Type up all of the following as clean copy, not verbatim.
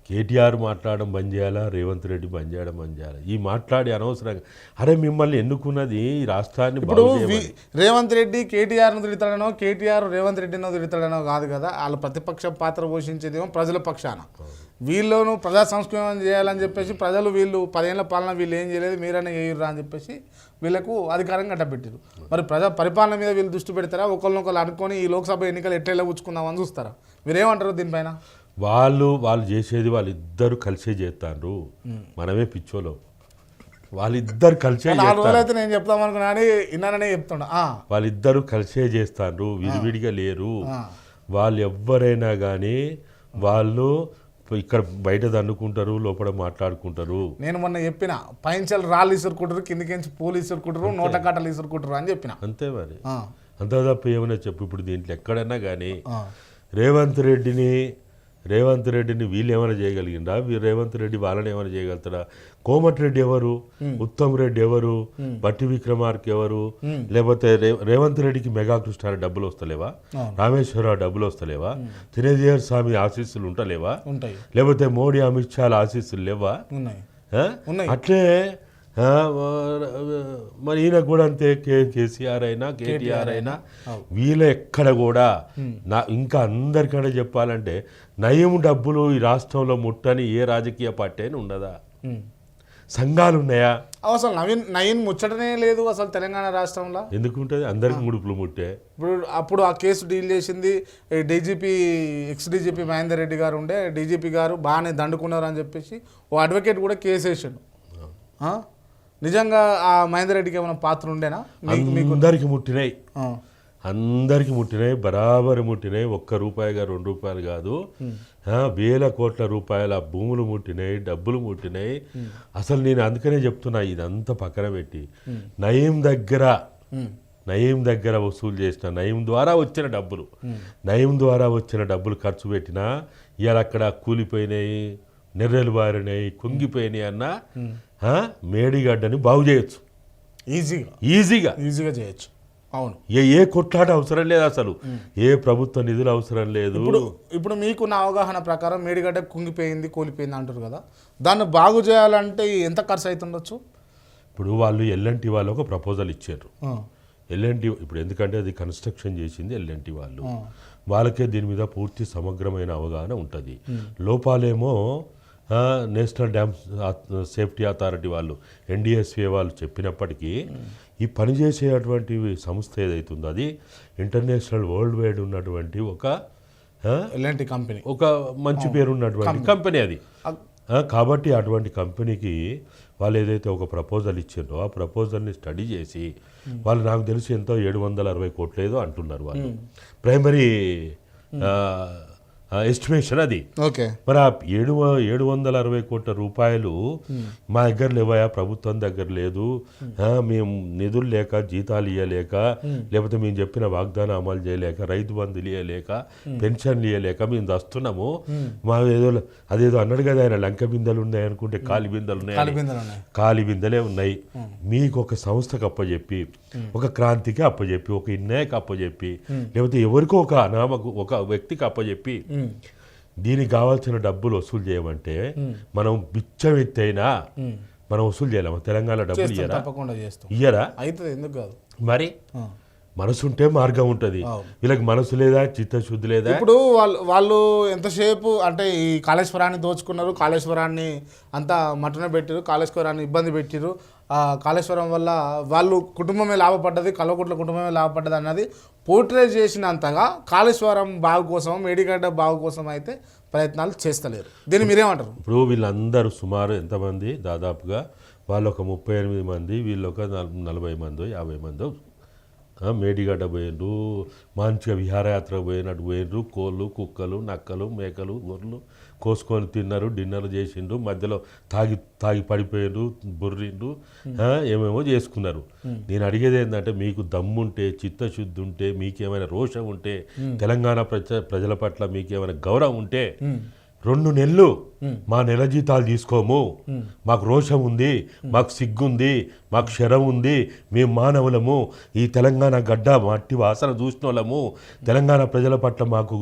కేటీఆర్ మాట్లాడడం బంద్ చేయాలా, రేవంత్ రెడ్డి బంద్ చేయడం బంద్ చేయాలా? ఈ మాట్లాడి అనవసరంగా అరే మిమ్మల్ని ఎన్నుకున్నది ఈ రాష్ట్రాన్ని ఇప్పుడు బాగు చేయమని. రేవంత్ రెడ్డి కేటీఆర్ను తిడతాడనో, కేటీఆర్ రేవంత్ రెడ్డినో తిడతాడనో కాదు కదా, వాళ్ళు ప్రతిపక్ష పాత్ర పోషించేదేమో ప్రజల పక్షాన. వీళ్ళను ప్రజా సంస్కృతం చేయాలని చెప్పేసి ప్రజలు వీళ్ళు 10 ఏళ్ల పాలన వీళ్ళు ఏం చేయలేదు, మీరైనా చేయరురా అని చెప్పేసి వీళ్ళకు అధికారంగా అడ్డపెట్టారు. మరి ప్రజా పరిపాలన మీద వీళ్ళు దృష్టి పెడతారా, ఒకరినొకరు అనుకొని ఈ లోక్సభ ఎన్నికలు ఎట్లా పుచ్చుకుందామని చూస్తారా? మీరేమంటారు దీనిపైన? వాళ్ళు చేసేది వాళ్ళిద్దరు కలిసే చేస్తారు. మనమే పిచ్చోలో, వాళ్ళిద్దరు కలిసే 4 రోజులైతే నేను చెప్తాం అనుకున్నా అని ఇన్నాననే చెప్తున్నా. వాళ్ళిద్దరు కలిసే చేస్తారు, విడివిడిగా లేరు. వాళ్ళు ఎవ్వరైనా కానీ వాళ్ళు ఇక్కడ బయట దండుకుంటారు, లోపల మాట్లాడుకుంటారు. నేను మొన్న చెప్పిన పైంచలు రాళ్ళు ఇసురుకుంటారు, కిందికించి పూలు ఇసురుకుంటారు, నోట కాటలు ఇసురుకుంటారు అని చెప్పిన. అంతే మరి, అంత తప్ప ఏమైనా చెప్పు. ఇప్పుడు దీంట్లో ఎక్కడైనా కానీ రేవంత్ రెడ్డిని వీళ్ళు ఏమైనా చేయగలిగిందా? రేవంత్ రెడ్డి వాళ్ళని ఏమైనా చేయగలుగుతారా? కోమటిరెడ్డి ఎవరు? ఉత్తమ్ రెడ్డి ఎవరు? బట్టి విక్రమార్క ఎవరు? లేకపోతే రేవంత్ రెడ్డికి మెగా కృష్ణ డబ్బులు వస్తలేవా? రామేశ్వరరావు డబ్బులు వస్తలేవా? తిరునజీయర్ స్వామి ఆశీస్సులు ఉంటలేవా? లేకపోతే మోడీ అమిత్ షా ఆశీస్సులు లేవా? అట్లే మరి ఈయన కూడా అంతే. కేసీఆర్ అయినా కేటీఆర్ అయినా వీళ్ళ ఎక్కడ కూడా ఇంకా అందరికంటే చెప్పాలంటే నయం డబ్బులు ఈ రాష్ట్రంలో ముట్టని ఏ రాజకీయ పార్టీ అయినా ఉండదా? సంఘాలు ఉన్నాయా? అసలు నయీన్ ముచ్చటనే లేదు అసలు తెలంగాణ రాష్ట్రంలో. ఎందుకుంటుంది? అందరికి ముడుపులు ముట్టే. అప్పుడు ఆ కేసు డీల్ చేసింది DGP, X DGP Mahender Reddy గారు ఉండే. డీజీపీ గారు బాగానే దండుకున్నారు అని చెప్పేసి ఓ అడ్వకేట్ కూడా కేసు వేసాడు. నిజంగా ఆ మహేందర్ రెడ్డికి ఏమైనా పాత్ర ఉండేనా? అందరికి ముట్టినాయి, బరాబరి ముట్టినాయి. ₹1 ₹2 కాదు, వేల కోట్ల రూపాయల భూములు ముట్టినాయి, డబ్బులు ముట్టినాయి. అసలు నేను అందుకనే చెప్తున్నా, ఇదంతా పక్కన పెట్టి నయీం దగ్గర వసూలు చేసిన నయీం ద్వారా వచ్చిన డబ్బులు ఖర్చు పెట్టినా ఇవాళ అక్కడ కూలిపోయినాయి, నెర్రెలు బారినాయి, కుంగిపోయినాయి అన్న మేడిగడ్డని బాగు చేయొచ్చు, ఈజీగా చేయొచ్చు. అవును, ఏ కొట్లాట అవసరం లేదు, అసలు ఏ ప్రభుత్వ నిధులు అవసరం లేదు. ఇప్పుడు మీకు నా అవగాహన ప్రకారం మేడిగడ్డ కుంగిపోయింది, కూలిపోయింది అంటారు కదా, దాన్ని బాగు చేయాలంటే ఎంత ఖర్చు అవుతుండొచ్చు? ఇప్పుడు వాళ్ళు ఎల్ఎన్టీ వాళ్ళు ఒక ప్రపోజల్ ఇచ్చారు. ఎల్ఎన్టీ ఇప్పుడు ఎందుకంటే అది కన్స్ట్రక్షన్ చేసింది ఎల్ఎన్టీ వాళ్ళు, వాళ్ళకే దీని మీద పూర్తి సమగ్రమైన అవగాహన ఉంటుంది. లోపాలేమో నేషనల్ డ్యామ్ సేఫ్టీ అథారిటీ వాళ్ళు, NDSA వాళ్ళు చెప్పినప్పటికీ ఈ పనిచేసేటువంటి సంస్థ ఏదైతుందో అది ఇంటర్నేషనల్ వరల్డ్ వైడ్ ఉన్నటువంటి ఒక కంపెనీ, ఒక మంచి పేరు ఉన్నటువంటి కంపెనీ అది. కాబట్టి అటువంటి కంపెనీకి వాళ్ళు ఏదైతే ఒక ప్రపోజల్ ఇచ్చారో ఆ ప్రపోజల్ని స్టడీ చేసి వాళ్ళు, నాకు తెలిసి ఎంతో 760 కోట్లు ఏదో అంటున్నారు వాళ్ళు, ప్రైమరీ ఎస్టిమేషన్ అది. మరి ఆ 760 కోట్ల రూపాయలు మా దగ్గర లేవా? ప్రభుత్వం దగ్గర లేదు. మేము నిధులు లేక, జీతాలు ఇవ్వలేక, లేకపోతే మేము చెప్పిన వాగ్దానం అమలు చేయలేక, రైతు బంధులు ఇవ్వలేక, పెన్షన్లు ఇవ్వలేక మేము దస్తున్నాము. మా అదేదో అన్నాడు కదా ఆయన, లంక బిందెలు ఉన్నాయి అనుకుంటే కాలి బిందెలు ఉన్నాయి, కాలి బిందెలే ఉన్నాయి. మీకు ఒక సంస్థకు అప్పచెప్పి, ఒక క్రాంతికి అప్పచెప్పి, ఒక ఇన్నయ్యకి అప్పచెప్పి, లేకపోతే ఎవరికో ఒక వ్యక్తికి అప్పచెప్పి దీనికి కావాల్సిన డబ్బులు వసూలు చేయమంటే మనం బిచ్చం ఎత్తైనా మనం వసూలు చేయలేము. తెలంగాణ డబ్బులు ఇయ్యరా? ఎందుకు కాదు మరి? మనసుంటే మార్గం ఉంటుంది. వీళ్ళకి మనసు లేదా, చిత్తశుద్ధి లేదా? ఇప్పుడు వాళ్ళు ఎంతసేపు అంటే ఈ కాళేశ్వరాన్ని దోచుకున్నారు, కాళేశ్వరాన్ని అంతా మట్టున పెట్టారు, కాళేశ్వరాన్ని ఇబ్బంది పెట్టారు. కాళేశ్వరం వల్ల వాళ్ళు కుటుంబమే లాభపడ్డది, కల్వకుట్ల కుటుంబమే లాభపడ్డది అన్నది పోర్ట్రేట్ చేసినంతగా కాళేశ్వరం బాగు కోసం, మేడిగడ్డ బాగు కోసం అయితే ప్రయత్నాలు చేస్తలేరు. దీన్ని మీరేమంటారు? ఇప్పుడు వీళ్ళందరూ సుమారు ఎంతమంది? దాదాపుగా వాళ్ళు ఒక 38 మంది, వీళ్ళు ఒక 40 మందో 50 మందో మేడిగడ్డ పోయినరు, మంచిగా విహారయాత్ర పోయినట్టు పోయినరు. కోళ్ళు, కుక్కలు, నక్కలు, మేకలు, గొర్రెలు కోసుకొని తిన్నారు, డిన్నర్ చేసిండ్రు, మధ్యలో తాగి పడిపోయిండ్రు, బుర్రిండ్రు, ఏమేమో చేసుకున్నారు. నేను అడిగేది ఏంటంటే, మీకు దమ్ముంటే, చిత్తశుద్ధి ఉంటే, మీకేమైనా రోషం ఉంటే, తెలంగాణ ప్రజల పట్ల మీకేమైనా గౌరవం ఉంటే 2 నెలలు మా నెల జీతాలు తీసుకోము, మాకు రోషం ఉంది, మాకు సిగ్గుంది, మాకు శరం ఉంది, మేము మానవులము, ఈ తెలంగాణ గడ్డ మట్టి వాసన చూసిన వాళ్ళము, తెలంగాణ ప్రజల పట్ల మాకు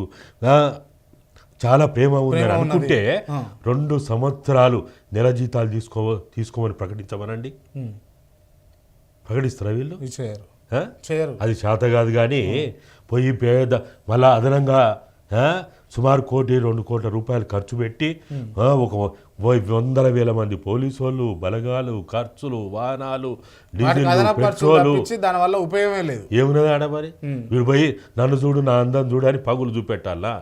చాలా ప్రేమ ఉందని అనుకుంటే 2 సంవత్సరాలు నెల జీతాలు తీసుకోమని ప్రకటించమనండి. ప్రకటిస్తారా వీళ్ళు? చేయరు. అది చేత కాదు. కానీ పోయి పేద మళ్ళా అదనంగా సుమారు 1-2 కోట్ల రూపాయలు ఖర్చు పెట్టి ఒక 100,000 మంది పోలీసు వాళ్ళు, బలగాలు, ఖర్చులు, వాహనాలు, డీజిల్, పెట్రోలు, దానివల్ల ఉపయోగమే లేదు. ఏమున్నది ఆడ మరి? మీరు పోయి నన్ను చూడు, నా అందం చూడు అని పగులు చూపెట్టాలా?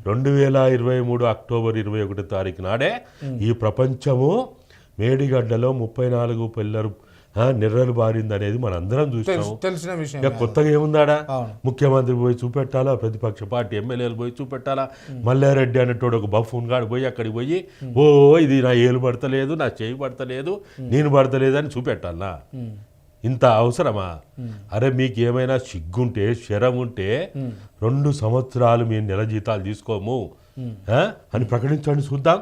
2023 అక్టోబర్ 21 తారీఖు నాడే ఈ ప్రపంచము మేడిగడ్డలో 34 పిల్లలు నిర్రలు బారింది అనేది మనం అందరం చూసినాము. తెలిసిన విషయం. కొత్తగా ఏముందాడా? ముఖ్యమంత్రి పోయి చూపెట్టాలా, ప్రతిపక్ష పార్టీ ఎమ్మెల్యేలు పోయి చూపెట్టాలా, మల్లారెడ్డి అనేటోడు ఒక బఫూన్ గాడు పోయి అక్కడికి పోయి ఇది నా ఏలు పడతలేదు, నా చేయి పడతలేదు, నేను పడతలేదు అని చూపెట్టాలా? ఇంత అవసరమా? అరే మీకు ఏమైనా సిగ్గుంటే, శరం ఉంటే 2 సంవత్సరాలు మేము నెల జీతాలు తీసుకోము అని ప్రకటించండి చూద్దాం.